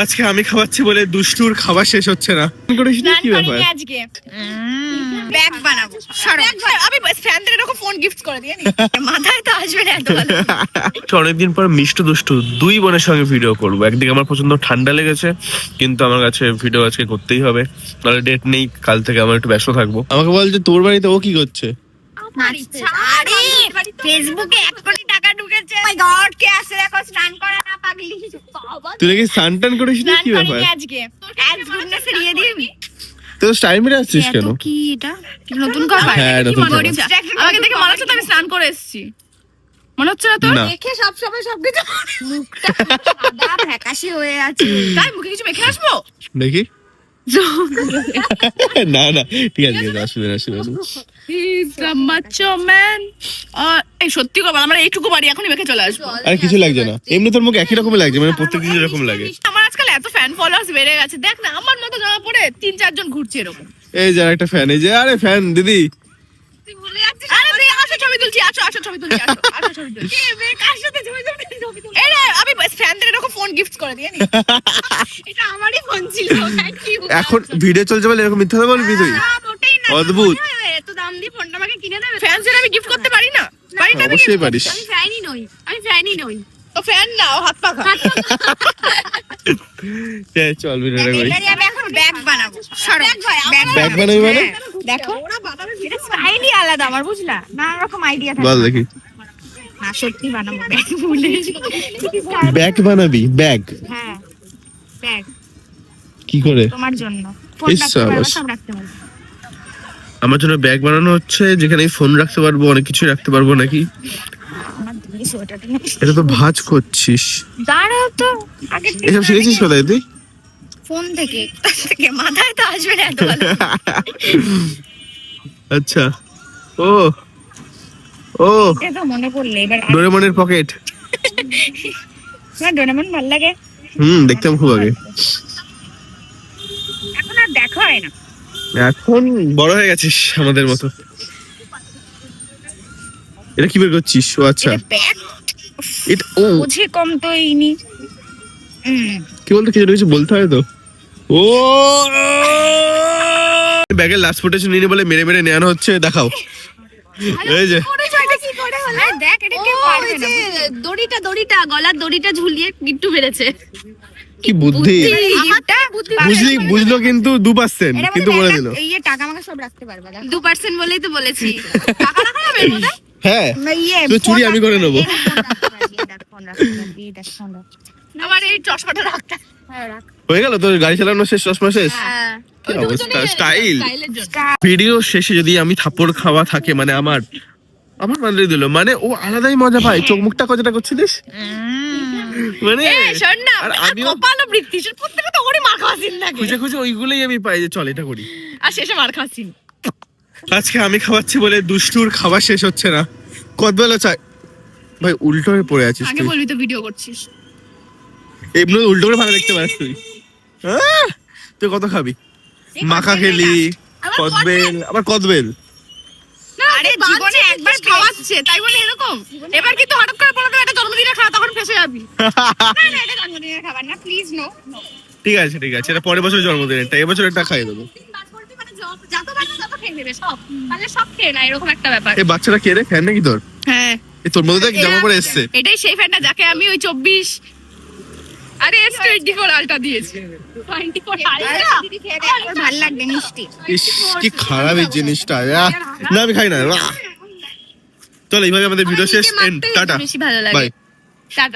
আজকে আমি খাওয়াচ্ছি বলে দুষ্টুর খাবার শেষ হচ্ছে না। করিস না কি ব্যাপার? আজকে ব্যাগ বানাবো। আমি ফ্যানদের এরকম ফোন গিফট করে দিয়ে নি। মাথায় তো আসবে না এত ভালো। অনেকদিন পর মিষ্টু দুষ্টু দুই বোনের সঙ্গে ভিডিও করবো। একদিকে আমার প্রচন্ড ঠান্ডা লেগেছে, কিন্তু আমার কাছে ভিডিও আজকে করতেই হবে, নাহলে ডেট নেই। কাল থেকে আমার একটু ব্যস্ত থাকবো। আমাকে বল যে তোর বাড়িতে ও কি করছে? আরে ফেসবুকে 1 কোটি টাকা ঢুকেছে। মাই গড, কে আসে দেখো, স্নান করে না পাগলি। তুই নাকি সানটান করিস না কি ব্যাপার? আজকে অ্যাডস গুডনেস এর ইয়ে দিবি। তো স্টাইল মেরে আসছিস কেন? কি এটা নতুন কভার? হ্যাঁ, নতুন cover। আমাকে দেখে মনে হচ্ছে তো আমি স্নান করে এসেছি। মনে হচ্ছে না তো? দেখে সব সময় সবকিছু মুখটা সাদা ফ্যাকাশে হয়ে আছে। তাই মুখে কিছু মেখে আসবো? দেখি। না না, ঠিক আছে, আসবে না। এই সত্যি কথা, আমরা এইটুকু বাড়ি এখনই মেখে চলে আসবো। আর কিছু লাগছে না, এমনি তোর মুখ একই রকম লাগছে, মানে প্রত্যেকদিন এরকম লাগে। আমার আজকাল এত ফ্যান ফলোয়ার্স বেড়ে গেছে, দেখ না আমার মতো জামা পরে 3-4 জন ঘুরছে এরকম। এই যে একটা ফ্যান, এই যে, আরে ফ্যান দিদি, তুই ভুলে যাচ্ছিস। আরে তুই আসো ছবি তুলছি, আসো ছবি তুলছি, আসো ছবি তুলছি। কার সাথে ছবি তুলছি? এই রে, আমি ফ্যানদের এরকম ফোন গিফট করে দিয়ে নি। এটা আমারই ফোন ছিল। Thank you. এখন ভিডিও চলছে বলে এরকম মিথ্যা কথা বলবি তুই? মোটেই না। অদ্ভুত। এত দাম দিয়ে ফোনটা আমাকে কিনে দেবে? ফ্যানদের আমি গিফট করতে পারি না? পারি না? অবশ্যই পারিস। আমি ফ্যানই নই। তো ফ্যান নাও, হাত পাখা। চল ভিডিওটা করি। আমি এখন ব্যাগ বানাবো। ব্যাগ বানাবি মানে? দেখো, এটা স্টাইলই আলাদা আমার, বুঝলা? নানা রকম আইডিয়া থাকে। বল দেখি। না সত্যি বানাবো ব্যাগ বলে। ব্যাগ বানাবি? ব্যাগ? হ্যাঁ, ব্যাগ কি করে? তোমার জন্য। ইস, ফোন রাখতে পারবো, সাবাস। সব রাখতে পারবো। আমার জন্য ব্যাগ বানানো হচ্ছে, যেখানে ফোন রাখতে পারবো, অনেক কিছু রাখতে পারবো নাকি? আমার দিদি সোয়েটারটা নিয়ে এটা তো ভাঁজ করছিস। দাঁড়াও তো, আগে এসব শিখেছিস কোথায় তুই? ফোন থেকে মাথায় তো আসবে না এত ভালো। আচ্ছা, ও ও এটা তো মনে পড়লে এবার। ডোরেমনের পকেট। তোমার ডোরেমন ভালো লাগে? দেখতাম খুব আগে। এখন আর দেখা হয় না। এখন বড় হয়ে গেছিস আমাদের মতো। এটা কি বের করছিস? ও আচ্ছা, এটা ব্যাগ। এটা ও বুঝি কম তো ইনি। কি বলতো, কিছু বলতে হয় তো। ও ব্যাগের লাস্ট ফুটেজ নিয়ে বলে মেরে মেরে নেওয়া হচ্ছে, দেখাও। এই যে দেখ, এটা কেউ পারবে না। দড়িটা গলার দড়িটা ঝুলিয়ে গিট্টু বেড়েছে। কি বুদ্ধি! বুঝলো কিন্তু 2%, কিন্তু বলে দিল। এই টাকা আমাকে সব রাখতে পারবে না। 2% বলেই তো বলেছি। টাকা রাখা যাবে এর মধ্যে? হ্যাঁ, তো চুরি আমি করে নেবো। আমার এই চশমাটা রাখতে। হয়ে গেল তোর গাড়ি চালানো শেষ, চশমা শেষ। কি অবস্থা, স্টাইল। ভিডিও শেষে যদি আমি থাপ্পড় খাওয়া থাকে, মানে আমার মানে দিল, মানে ও আলাদাই মজা পায়। চোখ মুখটা কতটা করছিলিস, মানে শোন না, আর আমিও কপালও বৃত্তি, প্রত্যেকটা তো ওরে মার খাওয়া সিন লাগে। খুঁজে খুঁজে ওইগুলোই আমি পাই, যে চল এটা করি। আর শেষে মার খাওয়া সিন। আজকে আমি খাওয়াচ্ছি বলে দুষ্টুর খাবার শেষ হচ্ছে না। কত বেলা চাই ভাই, উল্টো হয়ে পড়ে আছিস আগে তুই। বলবি তো ভিডিও করছিস। এমনি উল্টো করে ভালো দেখতে পারিস তুই। তুই কত খাবি? মাখা খেলি, কদবেল, আবার কদবেল। আরে জীবনে একবার খাওয়াচ্ছে তাই বলে এরকম? এবার কিন্তু হঠাৎ করে বলতো এটা জন্মদিনের খাওয়া, তখন ফেসে যাবি। না না, এটা জন্মদিনের খাবার না, প্লিজ নো। ঠিক আছে, এটা পরের বছর জন্মদিনেরটা, এবছর একটা খাইয়ে দেবো। যত বাচ্চা তত খেয়ে নেবে সব, তাহলে সব খেয়ে না, এরকম একটা ব্যাপার। এই বাচ্চারা কে রে? ফ্যান নাকি তোর? হ্যাঁ, এই তোর মধ্যে দেখ জামা পরে এসছে। এটাই সেই ফ্যানটা যাকে আমি ওই 24 আরে S24 আলটা দিয়েছি। 24 আলটা ভালো লাগবে, মিষ্টি। ইস, কি খারাপ এই জিনিসটা। না আমি খাই না। চল এইভাবে আমাদের ভিডিও শেষ, এন্ড, টাটা, বেশি ভালো লাগে। বাই। টাটা।